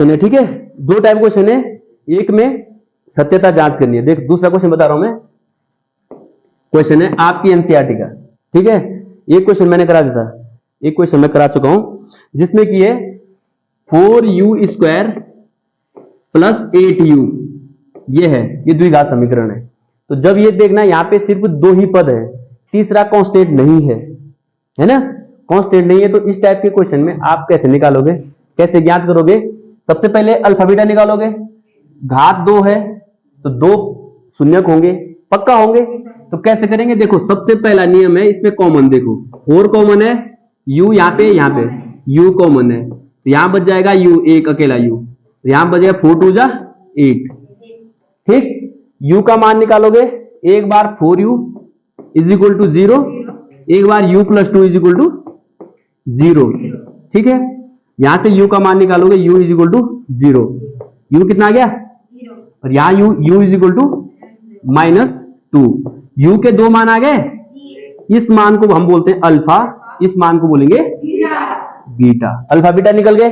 ठीक है, दो टाइप क्वेश्चन है, एक में सत्यता जांच करनी है। देख दूसरा क्वेश्चन बता रहा हूं मैं, क्वेश्चन है आपकी एनसीईआरटी का, ठीक है। एक क्वेश्चन मैंने करा दिया था, एक क्वेश्चन मैं करा चुका हूं, जिसमें कि है 4u² प्लस 8u, ये है, ये द्विघात समीकरण है। तो जब ये देखना यहां पे सिर्फ दो ही पद है, तीसरा कांस्टेंट नहीं है ना, कांस्टेंट नहीं है, तो इस टाइप के क्वेश्चन में आप कैसे निकालोगे, कैसे ज्ञात करोगे? सबसे पहले अल्फा बीटा निकालोगे, घात 2 है तो 2 शून्यक होंगे, पक्का होंगे। तो कैसे करेंगे? देखो सबसे पहला नियम है, इसमें कॉमन देखो, 4 कॉमन है, u यहाँ पे u कॉमन है, तो यहां बच जाएगा u, एक अकेला u, तो यहां बच जाएगा 4 2 जा 8, ठीक। u का मान निकालोगे, एक बार 4u इज इक्वल टू 0, एक बार u plus 2 is equal to 0, ठीक है। यहां से u का मान निकालोगे, u is equal to 0, u कितना आ गया 0, और यहां u is equal to -2, u के दो मान आ गए, इस मान को हम बोलते हैं अल्फा, इस मान को बोलेंगे बीटा, अल्फा बीटा निकल गए।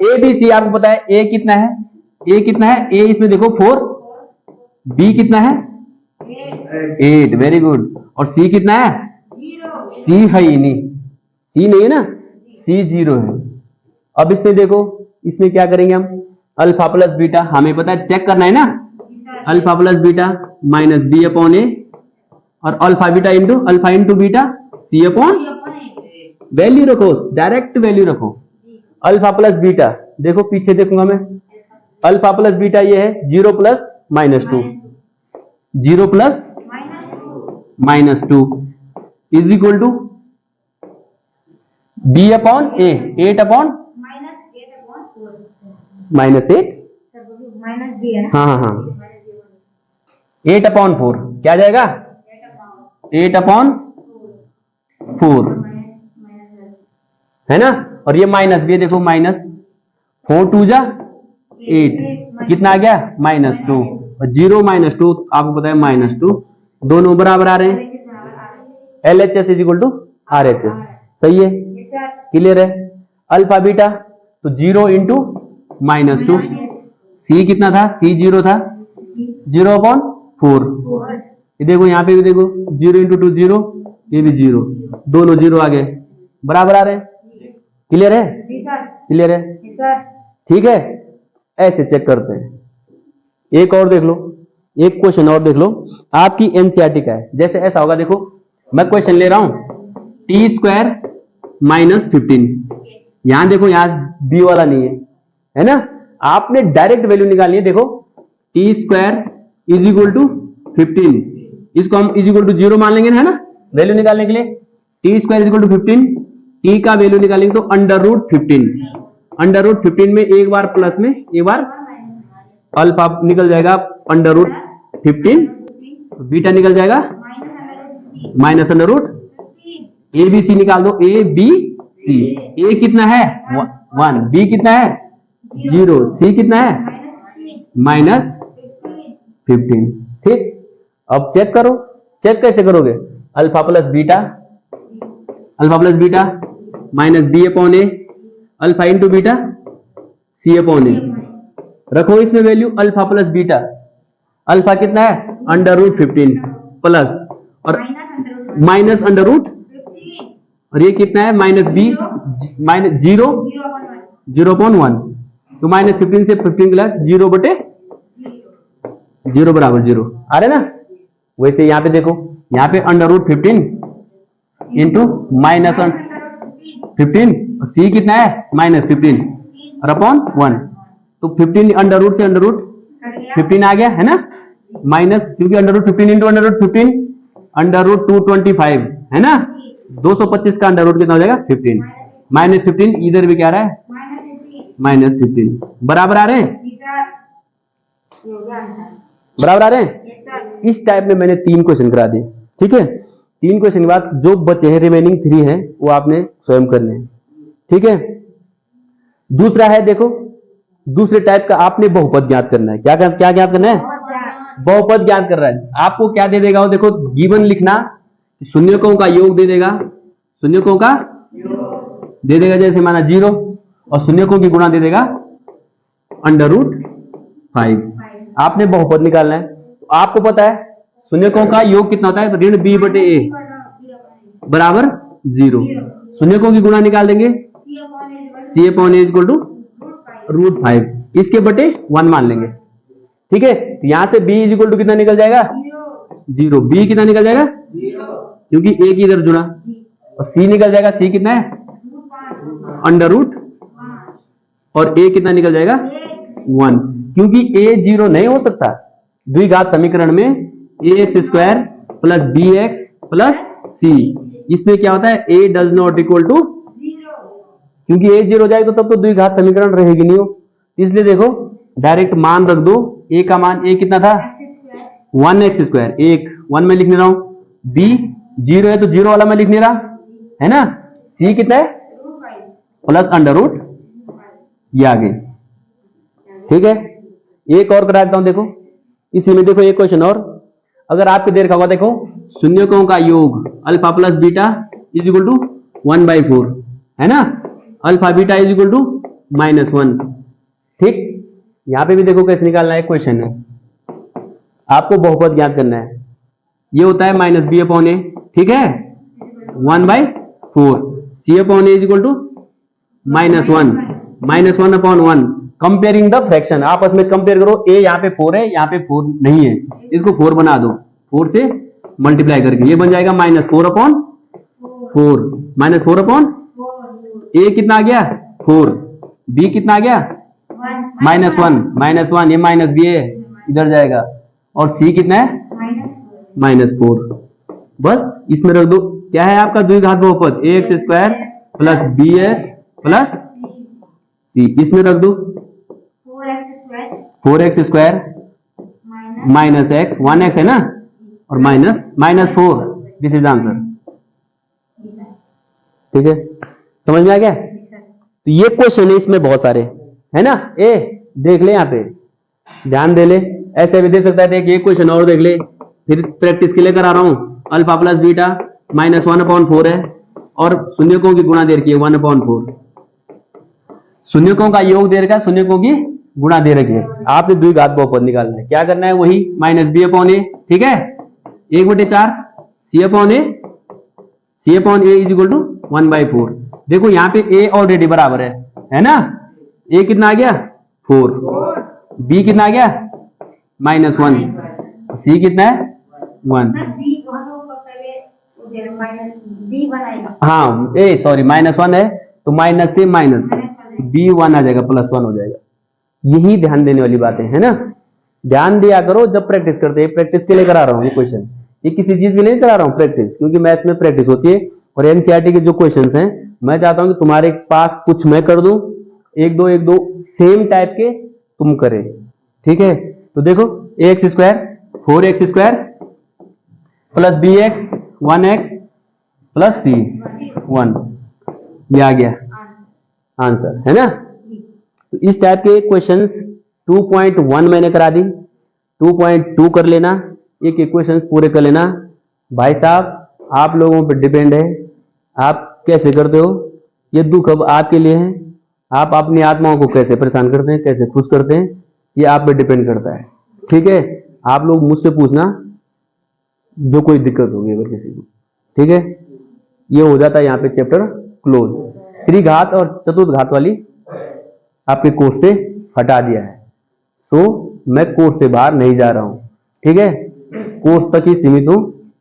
ए बी सी आपको पता है, ए कितना है, ए कितना है, ए इसमें देखो 4, बी कितना है 8, वेरी गुड, और सी कितना है 0, सी है ही नहीं, सी नहीं है ना, सी 0 है। अब इसमें देखो, इसमें क्या करेंगे हम, अल्फा प्लस बीटा, हमें पता है चेक करना है ना, alpha plus beta minus B upon A, और alpha beta into beta C upon, value रखो, डायरेक्ट वैल्यू रखो, अल्फा प्लस बीटा, देखो पीछे देखूंगा मैं, अल्फा प्लस बीटा ये है 0 plus -2, 0 plus -2 is equal to b upon a, 8 upon -8, हाँ 8 अपॉन 4 क्या जाएगा 8 अपॉन 4 है ना, और ये माइनस भी है, देखो -4 2 जा 8, कितना आ गया -2, और 0 -2 आपको पता है -2, दोनों बराबर आ रहे हैं, LHS is equal to RHS, सही है, क्लियर है। अल्फा बीटा तो 0 इंटू -2, सी कितना था, सी 0 था, 0 अपॉन 4, ये देखो यहाँ पे भी देखो 0 इंटू 2 0, ये भी 0, दोनों 0 आ गए, बराबर आ रहे हैं, क्लियर है, क्लियर है, ठीक है। ऐसे चेक करते हैं। एक और देख लो, एक क्वेश्चन और देख लो, आपकी एनसीईआरटी का है। जैसे ऐसा होगा, देखो मैं क्वेश्चन ले रहा हूं t² -15, यहां देखो, यहां b वाला नहीं है ना, आपने डायरेक्ट वैल्यू निकालनी है। देखो t² इज इक्वल टू 15, इसको हम इज इक्वल टू 0 मान लेंगे, है ना, वैल्यू निकालने के लिए। t² is equal to 15, t का वैल्यू निकालेंगे तो √15, √15 में एक बार प्लस में एक बार अल्फा निकल जाएगा √15, बीटा निकल जाएगा -√, ए बी सी निकाल दो, ए बी सी, ए कितना है 1, बी कितना है 0, सी कितना है -15, ठीक। अब चेक करो, चेक कैसे करोगे, alpha plus beta minus B upon A, alpha into beta C upon A, रखो इसमें value alpha plus beta, alpha कितना है √15 प्लस और माइनस √, और ये कितना है -b -0/1, तो -15 से 15 प्लस 0/0 बराबर 0 आ रहे ना। वैसे यहां पे देखो, यहां पे √15 इंटू -15, सी कितना है -15 और अपॉन 1, तो 15 अंडर से √15 आ गया है ना, माइनस, क्योंकि √15 इंटू √15 √225 है ना, 225 का अंडर रूट कितना हो जाएगा 15, -15 इधर भी क्या आ रहा है -15, बराबर आ रहे हैं, बराबर आ रहे हैं। इस टाइप में मैंने 3 क्वेश्चन करा दिए, ठीक है। 3 क्वेश्चन के बाद जो बचे हैं रिमेनिंग 3 है वो आपने स्वयं करने हैं, ठीक है। दूसरा है, देखो दूसरे टाइप का आपने बहुपद ज्ञात करना है। क्या ज्ञात करना है, बहुपद ज्ञात कर रहा है। आपको क्या दे देगा वो, देखो गिवन लिखना, शून्यकों का योग दे देगा, शून्यकों का दे देगा, जैसे माना 0, और शून्यकों की गुणा दे देगा √5। आपने बहुपद निकालना है, तो आपको पता है शून्यकों का योग कितना होता है, ऋण b बटे a बराबर 0। शून्यकों की गुणा निकाल देंगे, c upon a equal to √5, इसके बटे 1 मान लेंगे। ठीक है, तो यहां से b इज इक्वल टू कितना निकल जाएगा, 0। b कितना निकल जाएगा, क्योंकि a की इधर जुड़ा, और c निकल जाएगा, c कितना है, √, और a कितना निकल जाएगा, 1, क्योंकि a 0 नहीं हो सकता। द्विघात समीकरण में ax² plus bx plus c, इसमें क्या होता है, a does not equal to 0, क्योंकि a 0 हो जाए तो तब तो द्विघात समीकरण रहेगी नहीं हो। इसलिए देखो डायरेक्ट मान रख दो, a का मान a कितना था, 1x², एक 1 में लिखने रहा हूं, b 0 है तो 0 वाला मैं लिख नहीं रहा है ना, c कितना है, प्लस √, ये आ गई। ठीक है, एक और करा देता हूं, देखो इसी में देखो एक क्वेश्चन और, अगर आपके देर का होगा, देखो शून्यकों का योग alpha plus beta is equal to 1/4 है ना, alpha beta is equal to -1। ठीक, यहां पे भी देखो कैसे निकालना है, क्वेश्चन है, आपको बहुपद ज्ञात करना है, ये होता है -b अपॉन a, ठीक है, 1/4, c upon a is equal to -1 upon 1, comparing the fraction, आपस में कंपेयर करो, a यहाँ पे 4 है, यहाँ पे 4 नहीं है, इसको 4 बना दो, 4 से मल्टीप्लाई करके ये बन जाएगा -4 अपॉन 4, -4 अपॉन a कितना आ गया 4, b कितना आ गया -1, ये माइनस b है इधर जाएगा, और c कितना है -4। बस इसमें रख दो, क्या है आपका द्विघात बहुपद, ax² plus bx plus c, इसमें रख दो 4x² माइनस x, 1x है ना, और -4, दिस इज आंसर। ठीक है, समझ में आ गया। तो ये क्वेश्चन है, इसमें बहुत सारे है ना, ए देख ले, यहाँ पे ध्यान दे ले, ऐसे भी दे सकता है, एक क्वेश्चन और देख ले, फिर प्रैक्टिस के लिए करा रहा हूं, अल्फा प्लस बीटा -1/4 है, और शून्यकों की गुणा दे रखी है 1/4, शून्यकों का योग दे रखा है, शून्यकों की गुणा दे रखी है, आपने द्विघात बहुपद निकालना है, क्या करना है, वही -b अपॉन a, ठीक है, 1/4 c upon a is equal to 1/4। देखो यहाँ पे a ऑलरेडी बराबर है ना, a कितना आ गया 4, b कितना आ गया -1, c कितना है 1, हाँ सॉरी -1 है, तो माइनस से माइनस b1 आ जाएगा, +1 हो जाएगा। यही ध्यान देने वाली बातें है ना, ध्यान दिया करो जब प्रैक्टिस करते हैं, प्रैक्टिस के लिए करा रहा हूँ ये क्वेश्चन, ये किसी चीज के लिए नहीं करा रहा हूँ, प्रैक्टिस, क्योंकि मैथ्स में प्रैक्टिस होती है, और एनसीईआरटी के जो क्वेश्चंस हैं मैं चाहता हूं कि तुम्हारे पास कुछ मैं कर दूं, एक दो सेम टाइप के तुम करे। ठीक है, तो देखो ax² 4x² plus bx 1x plus c 1, ये आ गया आंसर है ना। तो इस टाइप के क्वेश्चंस 2.1 मैंने करा दी, 2.2 कर लेना, एक क्वेश्चंस पूरे कर लेना। भाई साहब आप लोगों पर डिपेंड है, आप कैसे करते हो, ये दुख अब आपके लिए है, आप अपनी आत्माओं को कैसे परेशान करते हैं, कैसे खुश करते हैं, ये आप पे डिपेंड करता है। ठीक है, आप लोग मुझसे पूछना जो कोई दिक्कत होगी अगर किसी को। ठीक है, ये हो जाता है यहाँ पे चैप्टर क्लोज। त्रिघात और चतुर्घात वाली आपके कोर्स से हटा दिया है, सो मैं कोर्स से बाहर नहीं जा रहा हूं। ठीक है, कोर्स तक ही सीमित हूं,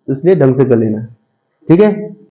इसलिए ढंग से कर लेना। ठीक है।